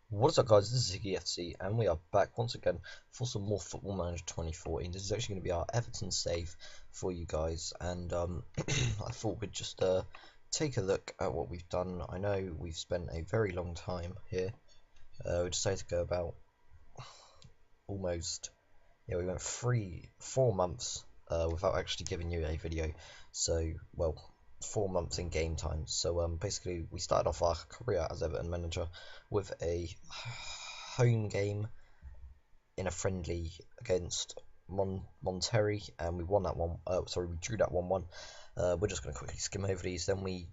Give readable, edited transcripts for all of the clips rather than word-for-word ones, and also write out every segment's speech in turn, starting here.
What is up, guys? This is FC, and we are back once again for some more Football Manager 2014. This is actually going to be our Everton save for you guys, and I thought we'd just take a look at what we've done. I know we've spent a very long time here. We decided to go about almost, we went 4 months without actually giving you a video. So, well, 4 months in game time. So basically we started off our career as Everton manager with a home game in a friendly against Monterrey, and we won that one. Sorry, we drew that 1-1. We're just going to quickly skim over these. Then we,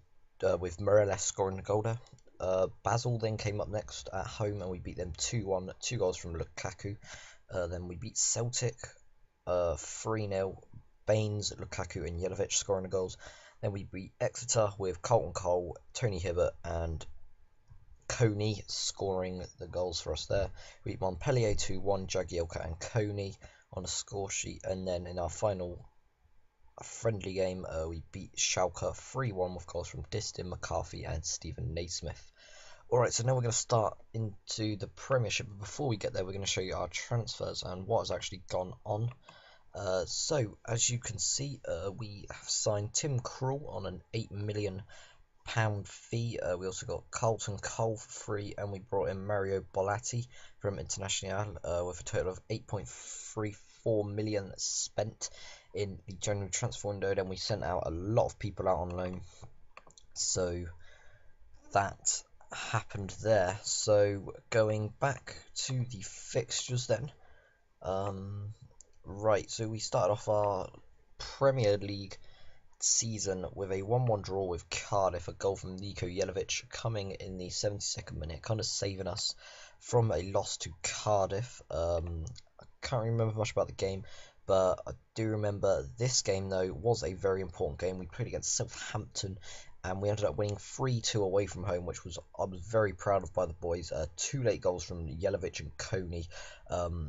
with Morelos scoring the goal there. Basel then came up next at home, and we beat them 2-1. 2 goals from Lukaku. Then we beat Celtic 3-0. Baines, Lukaku, and Jelavic scoring the goals. Then we beat Exeter with Carlton Cole, Tony Hibbert, and Coney scoring the goals for us there. We beat Montpellier 2-1, Jagielka and Coney on a score sheet. And then in our final friendly game, we beat Schalke 3-1 with goals from Distin, McCarthy, and Stephen Naismith. Alright, so now we're going to start into the Premiership. But before we get there, we're going to show you our transfers and what has actually gone on. So, as you can see, we have signed Tim Krul on an £8 million fee. We also got Carlton Cole for free, and we brought in Mario Bolatti from Internacional with a total of 8.34 million spent in the January transfer window. Then we sent out a lot of people out on loan, so that happened there. So going back to the fixtures then. Right, so we started off our Premier League season with a 1-1 draw with Cardiff, a goal from Niko Jelavic coming in the 72nd minute, kind of saving us from a loss to Cardiff. I can't remember much about the game, but I do remember this game, though, was a very important game. We played against Southampton, and we ended up winning 3-2 away from home, which I was very proud of by the boys. 2 late goals from Jelavic and Coney.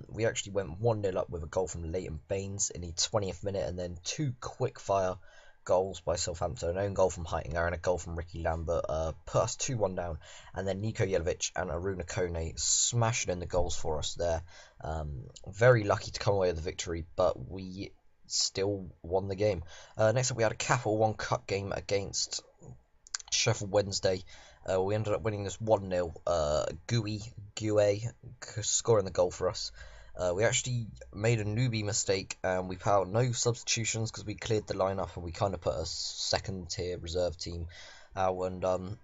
We actually went 1-0 up with a goal from Leighton Baines in the 20th minute, and then 2 quick-fire goals by Southampton, an own goal from Heitinger and a goal from Ricky Lambert, put us 2-1 down, and then Niko Jelavic and Aruna Kone smashing in the goals for us there. Very lucky to come away with the victory, but we still won the game. Next up, we had a Capital-1 Cup game against Sheffield Wednesday. We ended up winning this 1-0. Gue scoring the goal for us. We actually made a newbie mistake, and we put out no substitutions because we cleared the lineup, and we kind of put a second tier reserve team out, and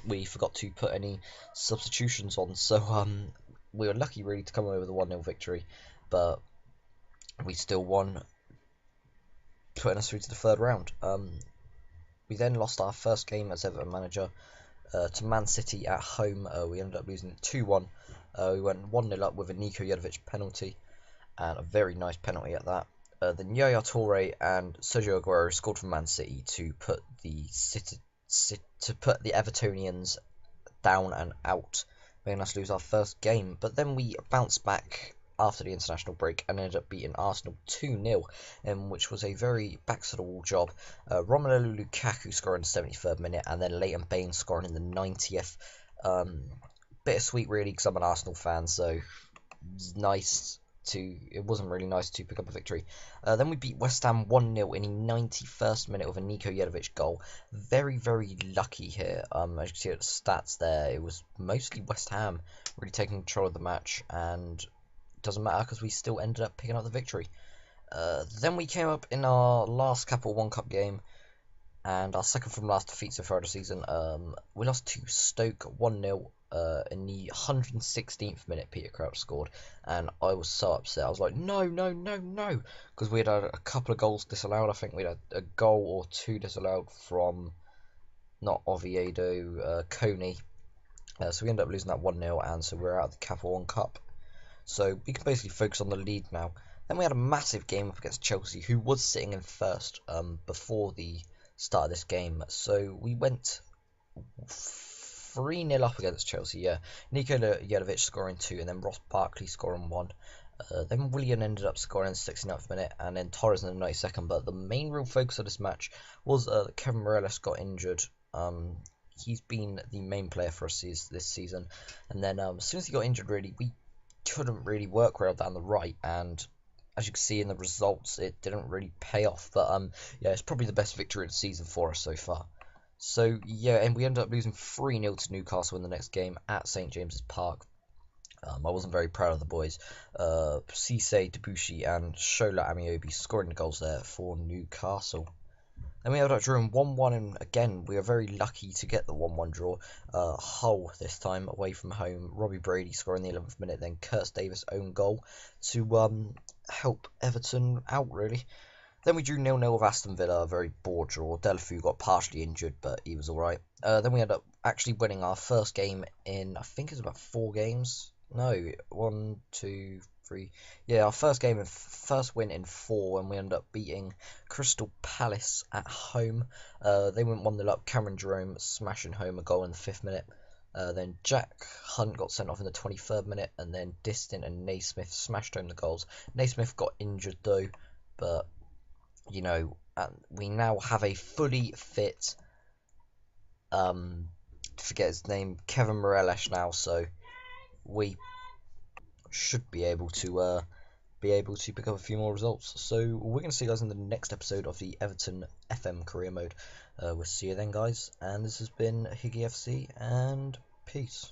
we forgot to put any substitutions on. So we were lucky really to come away with a 1-0 victory, but we still won, putting us through to the third round. We then lost our first game as Everton manager to Man City at home. We ended up losing 2-1. We went 1-0 up with a Niko Jelavic penalty, and a very nice penalty at that. Then Yaya Toure and Sergio Aguero scored for Man City to put the Evertonians down and out, making us lose our first game. But then we bounced back after the international break and ended up beating Arsenal 2-0, which was a very back-to-the-wall job. Romelu Lukaku scoring in the 73rd minute, and then Leighton Baines scoring in the 90th. Bittersweet really, because I'm an Arsenal fan, so it wasn't really nice to pick up a victory. Then we beat West Ham 1-0 in the 91st minute with a Niko Jelavic goal. Very, very lucky here. As you can see at the stats there, it was mostly West Ham really taking control of the match, and doesn't matter because we still ended up picking up the victory. Then we came up in our last Capital-1 Cup game, and our second from last defeat so far this season. We lost to Stoke 1-0 in the 116th minute. Peter Crouch scored, and I was so upset. I was like, no, because we had a couple of goals disallowed. I think we had a goal or 2 disallowed from, not Oviedo, Coney. So we ended up losing that 1-0, and so we're out of the Capital-1 Cup. So we can basically focus on the league now. Then we had a massive game up against Chelsea, who was sitting in first before the start of this game. So we went 3-0 up against Chelsea, yeah. Niko Jelavic scoring 2, and then Ross Barkley scoring 1. Then Willian ended up scoring in the 69th minute, and then Torres in the 92nd. But the main real focus of this match was Kevin Morelos got injured. he's been the main player for us this season. And then as soon as he got injured, really, we couldn't really work well down the right, and as you can see in the results, it didn't really pay off. But yeah, it's probably the best victory of the season for us so far. So yeah, and we ended up losing 3-0 to Newcastle in the next game at St James's Park. I wasn't very proud of the boys. Cisse, Debussy and Shola Amiobi scoring the goals there for Newcastle. Then we ended up drawing 1-1, and again, we were very lucky to get the 1-1 draw. Hull this time, away from home. Robbie Brady scoring the 11th minute, then Curtis Davis' own goal to help Everton out, really. Then we drew 0-0 with Aston Villa, a very bored draw. Delafou got partially injured, but he was alright. Then we ended up actually winning our first game in, I think it's about 4 games. No, 1, 2, 3. Yeah, our first win in 4, and we ended up beating Crystal Palace at home. They went 1-0 up. Cameron Jerome smashing home a goal in the 5th minute. Then Jack Hunt got sent off in the 23rd minute, and then Distin and Naismith smashed home the goals. Naismith got injured though, but you know, we now have a fully fit, forget his name, Kevin Morelos now, so we should be able to pick up a few more results. So we're going to see you guys in the next episode of the Everton FM career mode. We'll see you then, guys, and this has been Higgy FC, and peace.